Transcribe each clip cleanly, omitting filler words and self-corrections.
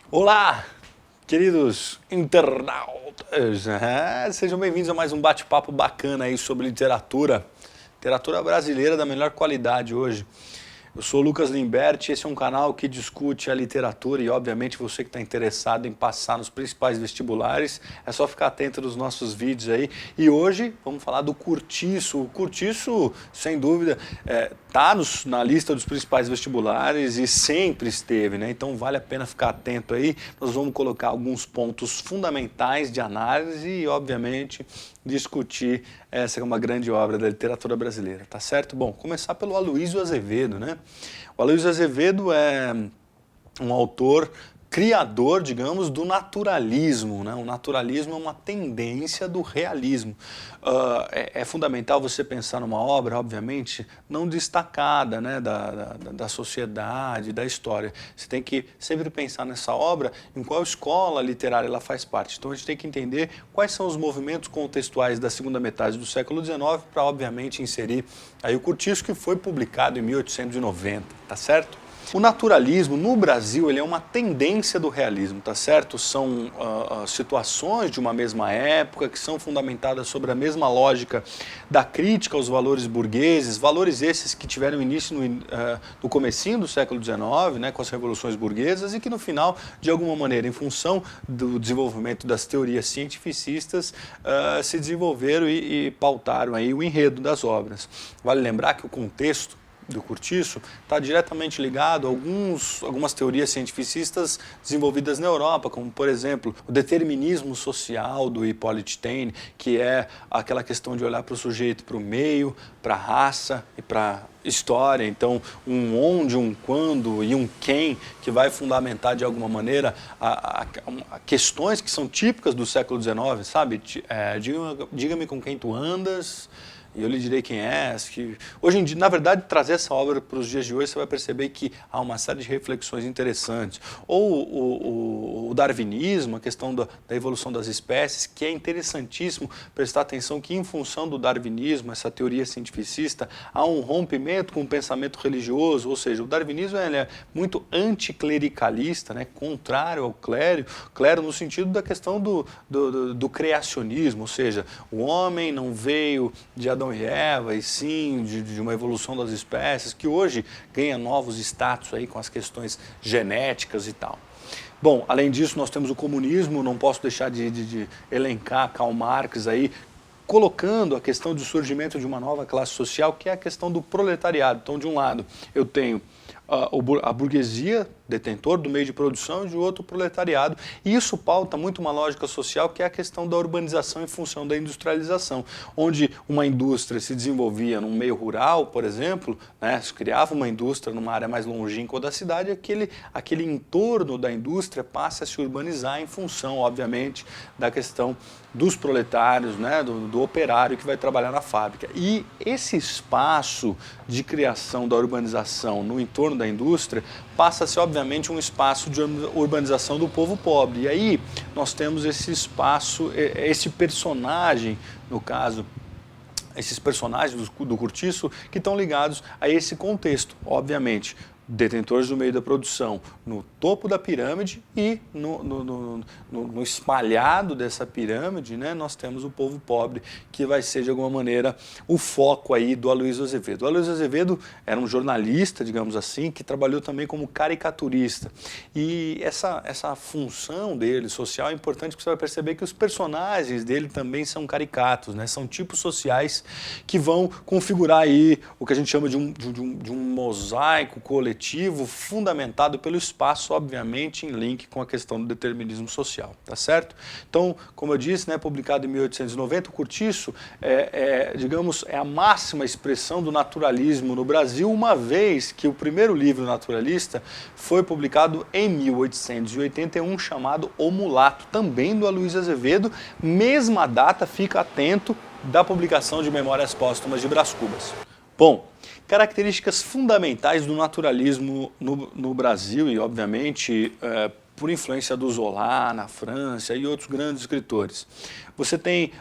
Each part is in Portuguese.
Olá, queridos internautas, sejam bem-vindos a mais um bate-papo bacana aí sobre literatura brasileira da melhor qualidade hoje. Eu sou o Lucas Limberti, esse é um canal que discute a literatura e obviamente você que está interessado em passar nos principais vestibulares, é só ficar atento nos nossos vídeos aí. E hoje vamos falar do Curtiço. O Curtiço, sem dúvida, está na lista dos principais vestibulares e sempre esteve, né? Então vale a pena ficar atento aí. Nós vamos colocar alguns pontos fundamentais de análise e, obviamente, discutir essa é uma grande obra da literatura brasileira, tá certo? Bom, começar pelo Aloysio Azevedo, né? O Aloysio Azevedo é um autor criador, digamos, do naturalismo, né? O naturalismo é uma tendência do realismo. É fundamental você pensar numa obra, obviamente, não destacada, né, da sociedade, da história. Você tem que sempre pensar nessa obra, em qual escola literária ela faz parte. Então a gente tem que entender quais são os movimentos contextuais da segunda metade do século XIX para, obviamente, inserir aí o Curtiço, que foi publicado em 1890, tá certo? O naturalismo no Brasil ele é uma tendência do realismo, tá certo? São situações de uma mesma época que são fundamentadas sobre a mesma lógica da crítica aos valores burgueses, valores esses que tiveram início no comecinho do século XIX, né, com as revoluções burguesas e que no final, de alguma maneira, em função do desenvolvimento das teorias cientificistas, se desenvolveram e pautaram aí o enredo das obras. Vale lembrar que o contexto do Curtiço está diretamente ligado a algumas teorias cientificistas desenvolvidas na Europa, como, por exemplo, o determinismo social do Hippolyte Taine, que é aquela questão de olhar para o sujeito, para o meio, para a raça e para a história. Então, um onde, um quando e um quem, que vai fundamentar de alguma maneira questões que são típicas do século XIX, sabe? Diga-me com quem tu andas, e eu lhe direi quem és. Que hoje em dia, na verdade, trazer essa obra para os dias de hoje, você vai perceber que há uma série de reflexões interessantes. Ou o darwinismo, a questão da evolução das espécies, que é interessantíssimo prestar atenção que, em função do darwinismo, essa teoria cientificista, há um rompimento com o pensamento religioso, ou seja, o darwinismo ele é muito anticlericalista, né, contrário ao clero no sentido da questão do criacionismo, ou seja, o homem não veio de Adão e Eva, e sim de uma evolução das espécies, que hoje ganha novos status aí com as questões genéticas e tal. Bom, além disso, nós temos o comunismo, não posso deixar de elencar Karl Marx aí, colocando a questão do surgimento de uma nova classe social, que é a questão do proletariado. Então, de um lado, eu tenho a burguesia, detentor do meio de produção, e de outro proletariado. E isso pauta muito uma lógica social que é a questão da urbanização em função da industrialização, onde uma indústria se desenvolvia num meio rural, por exemplo, né, se criava uma indústria numa área mais longínqua da cidade, aquele entorno da indústria passa a se urbanizar em função, obviamente, da questão dos proletários, né, do operário que vai trabalhar na fábrica. E esse espaço de criação da urbanização no entorno da indústria passa a ser, obviamente, um espaço de urbanização do povo pobre. E aí nós temos esse espaço, esse personagem, no caso, esses personagens do Curtiço que estão ligados a esse contexto, obviamente. Detentores do meio da produção no topo da pirâmide e no espalhado dessa pirâmide, né, nós temos o povo pobre, que vai ser de alguma maneira o foco aí do Aloysio Azevedo. O Aloysio Azevedo era um jornalista, digamos assim, que trabalhou também como caricaturista. E essa função dele, social, é importante porque você vai perceber que os personagens dele também são caricatos, né, são tipos sociais que vão configurar aí o que a gente chama de um mosaico coletivo fundamentado pelo espaço, obviamente, em link com a questão do determinismo social, tá certo? Então, como eu disse, né, publicado em 1890, o Curtiço digamos, é a máxima expressão do naturalismo no Brasil, uma vez que o primeiro livro naturalista foi publicado em 1881, chamado O Mulato, também do Aloysio Azevedo, mesma data, fica atento, da publicação de Memórias Póstumas de Brás Cubas. Bom, características fundamentais do naturalismo no Brasil e, obviamente, por influência do Zola na França e outros grandes escritores. Você tem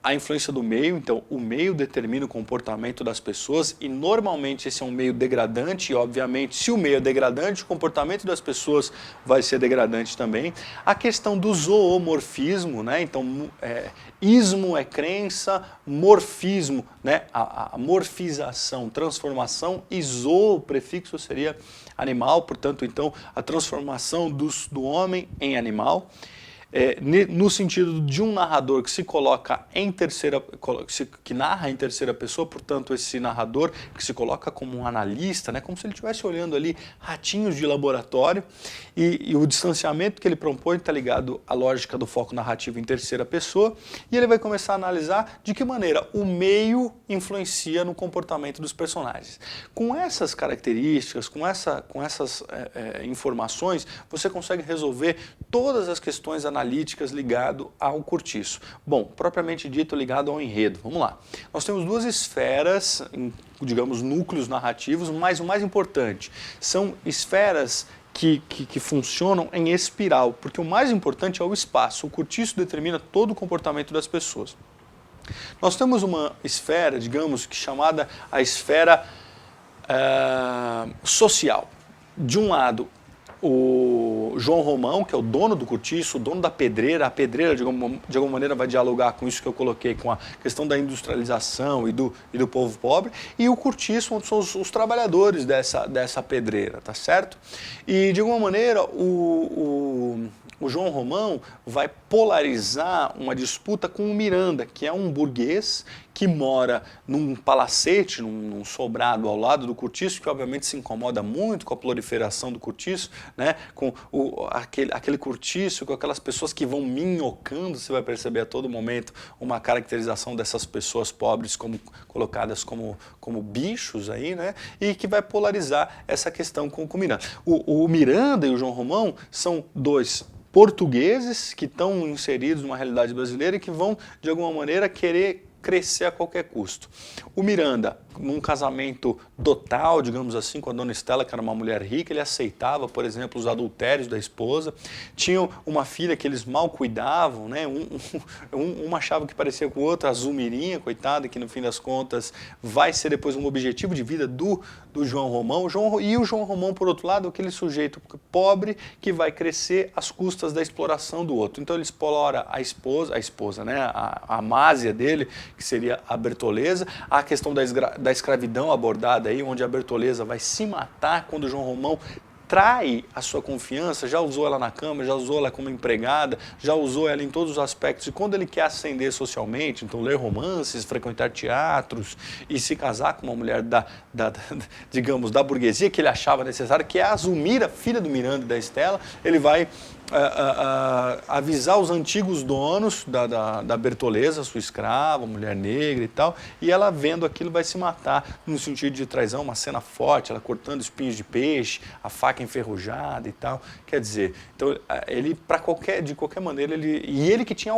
a influência do meio, então o meio determina o comportamento das pessoas e normalmente esse é um meio degradante e obviamente se o meio é degradante, o comportamento das pessoas vai ser degradante também. A questão do zoomorfismo, né? Então ismo é crença, morfismo, né? A morfização, transformação, e zoo, o prefixo seria animal, portanto então a transformação do homem em animal. No sentido de um narrador que se coloca em terceira, que narra em terceira pessoa, portanto esse narrador que se coloca como um analista, né, como se ele estivesse olhando ali ratinhos de laboratório, e o distanciamento que ele propõe está ligado à lógica do foco narrativo em terceira pessoa, e ele vai começar a analisar de que maneira o meio influencia no comportamento dos personagens. Com essas características, com essas informações, você consegue resolver todas as questões analíticas ligado ao cortiço. Bom, propriamente dito, ligado ao enredo. Vamos lá. Nós temos duas esferas, digamos, núcleos narrativos, mas o mais importante, são esferas que funcionam em espiral, porque o mais importante é o espaço. O cortiço determina todo o comportamento das pessoas. Nós temos uma esfera, digamos, que chamada a esfera social. De um lado, o João Romão, que é o dono do cortiço, o dono da pedreira. A pedreira, de alguma maneira, vai dialogar com isso que eu coloquei, com a questão da industrialização e do povo pobre. E o cortiço, onde são os trabalhadores dessa pedreira, tá certo? E, de alguma maneira, o João Romão vai polarizar uma disputa com o Miranda, que é um burguês que mora num palacete, num sobrado ao lado do cortiço, que obviamente se incomoda muito com a proliferação do cortiço, né? Com aquele cortiço, com aquelas pessoas que vão minhocando. Você vai perceber a todo momento uma caracterização dessas pessoas pobres colocadas como bichos aí, né? E que vai polarizar essa questão com o Miranda. O Miranda e o João Romão são dois portugueses que estão inseridos numa realidade brasileira e que vão, de alguma maneira, querer crescer a qualquer custo. O Miranda, num casamento dotal, digamos assim, com a dona Estela, que era uma mulher rica, ele aceitava, por exemplo, os adultérios da esposa. Tinham uma filha que eles mal cuidavam, né? Um achava que parecia com o outro, a Zumirinha, coitada, que no fim das contas vai ser depois um objetivo de vida do João Romão. E o João Romão, por outro lado, aquele sujeito pobre que vai crescer às custas da exploração do outro. Então ele explora a esposa, né? A amásia dele, que seria a Bertoleza, a questão da escravidão abordada aí, onde a Bertoleza vai se matar quando o João Romão trai a sua confiança, já usou ela na cama, já usou ela como empregada, já usou ela em todos os aspectos, e quando ele quer ascender socialmente, então ler romances, frequentar teatros e se casar com uma mulher digamos, da burguesia que ele achava necessário, que é a Zulmira, filha do Miranda e da Estela, ele vai avisar os antigos donos da Bertoleza, sua escrava, mulher negra e tal, e ela vendo aquilo vai se matar no sentido de traição, uma cena forte, ela cortando espinhos de peixe, a faca enferrujada e tal. Quer dizer, então ele de qualquer maneira, ele que tinha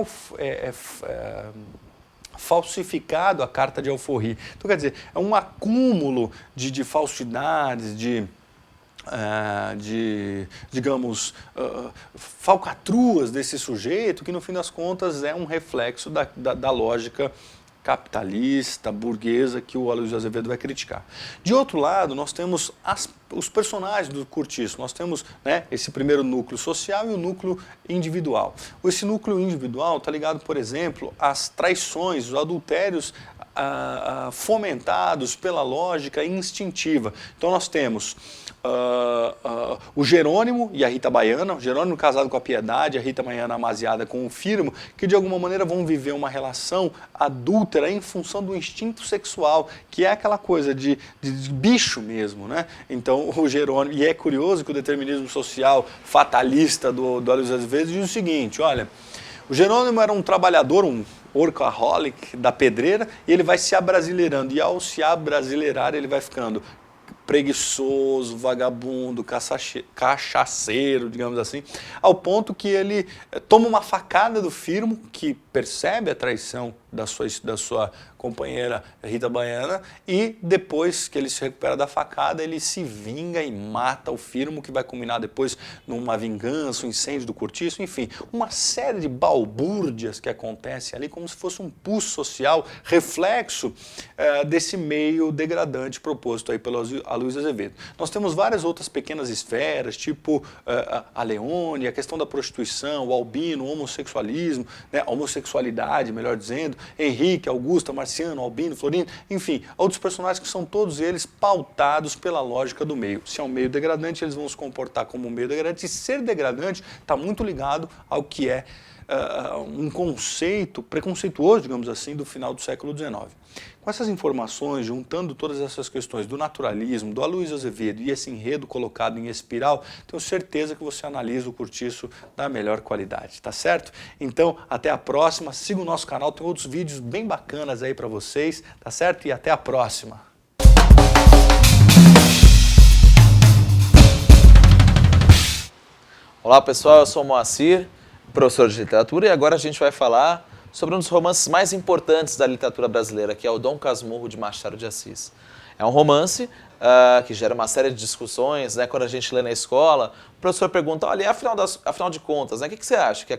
falsificado a carta de alforria. Então quer dizer, é um acúmulo de falsidades, digamos, falcatruas desse sujeito, que no fim das contas é um reflexo da lógica capitalista, burguesa, que o Aloysio Azevedo vai criticar. De outro lado, nós temos os personagens do cortiço. Nós temos, né, esse primeiro núcleo social e o núcleo individual. Esse núcleo individual está ligado, por exemplo, às traições, os adultérios fomentados pela lógica instintiva. Então nós temos o Jerônimo e a Rita Baiana, o Jerônimo casado com a Piedade, a Rita Baiana amaziada com o Firmo, que de alguma maneira vão viver uma relação adúltera em função do instinto sexual, que é aquela coisa de bicho mesmo, né? Então o Jerônimo, e é curioso que o determinismo social fatalista do Aloysio Azevedo diz o seguinte: olha, o Jerônimo era um trabalhador, um workaholic da pedreira, e ele vai se abrasileirando, e ao se abrasileirar ele vai ficando preguiçoso, vagabundo, cachaceiro, digamos assim, ao ponto que ele toma uma facada do Firmo, que percebe a traição da sua companheira Rita Baiana, e depois que ele se recupera da facada, ele se vinga e mata o Firmo, que vai culminar depois numa vingança, um incêndio do cortiço, enfim, uma série de balbúrdias que acontecem ali como se fosse um pulso social, reflexo desse meio degradante proposto aí pelo Aloysio Azevedo. Nós temos várias outras pequenas esferas, tipo a Leone, a questão da prostituição, o albino, o homossexualismo, né, a homossexualidade, melhor dizendo, Henrique, Augusta, Marciano, Albino, Florino, enfim, outros personagens que são todos eles pautados pela lógica do meio. Se é um meio degradante, eles vão se comportar como um meio degradante, e ser degradante está muito ligado ao que é um conceito preconceituoso, digamos assim, do final do século XIX. Com essas informações, juntando todas essas questões do naturalismo, do Aloysio Azevedo e esse enredo colocado em espiral, tenho certeza que você analisa o Cortiço da melhor qualidade, tá certo? Então, até a próxima, siga o nosso canal, tem outros vídeos bem bacanas aí para vocês, tá certo? E até a próxima! Olá pessoal, eu sou o Moacir, professor de literatura, e agora a gente vai falar sobre um dos romances mais importantes da literatura brasileira, que é o Dom Casmurro de Machado de Assis. É um romance que gera uma série de discussões, né? Quando a gente lê na escola, o professor pergunta, olha, afinal de contas, né, o que você acha? Que